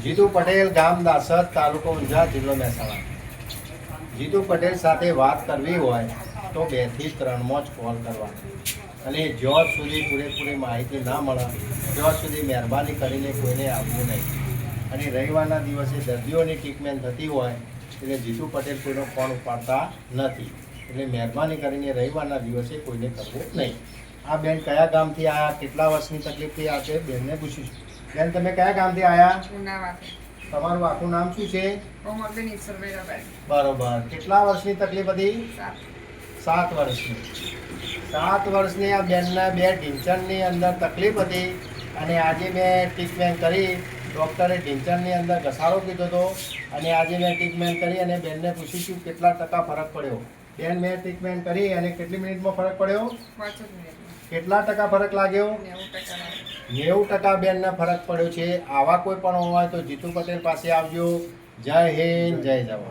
જીતુ પટેલ, ગામ દાસદ, તાલુકો ઊંઝા, જિલ્લો મહેસાણા. જીતુ પટેલ સાથે વાત કરવી હોય તો 2 થી 3 જ કોલ કરવાનો અને જ્યાં સુધી પૂરેપૂરી માહિતી ના મળે ત્યાં સુધી મહેરબાની કરીને કોઈને આવવું નહીં. અને રવિવારના દિવસે દર્દીઓની ટ્રીટમેન્ટ થતી હોય એટલે જીતુ પટેલ કોઈનો ફોન ઉપાડતા નથી. એટલે મહેરબાની કરીને રવિવારના દિવસે કોઈને કરવું નહીં. આ બેન કયા ગામથી આવ્યા, કેટલા વર્ષની તકલીફથી આ છે બેનને પૂછીશું. બેન, તમે કયા ગામથી આવ્યા? તમારું આખું નામ શું છે? બરોબર. કેટલા વર્ષની તકલીફ હતી? 7 વર્ષની. 7 વર્ષની આ બેનના 2 ઢીંચણની અંદર તકલીફ હતી અને આજે મેં ટ્રીટમેન્ટ કરી. ડૉક્ટરે ઢીંચણની અંદર ઘસારો કીધો હતો અને આજે મેં ટ્રીટમેન્ટ કરી અને બેનને પૂછીશું કેટલા ટકા ફરક પડ્યો. બેન, મેં ટ્રીટમેન્ટ કરી અને કેટલી મિનિટમાં ફરક પડ્યો? 5 મિનિટ. કેટલા ટકા ફરક લાગ્યો? 90% બેનને ફરક પડ્યો છે. આવા કોઈ પણ હોય તો જીતુ પટેલ પાસે આવજો. જય હિન્દ, જય જવાન.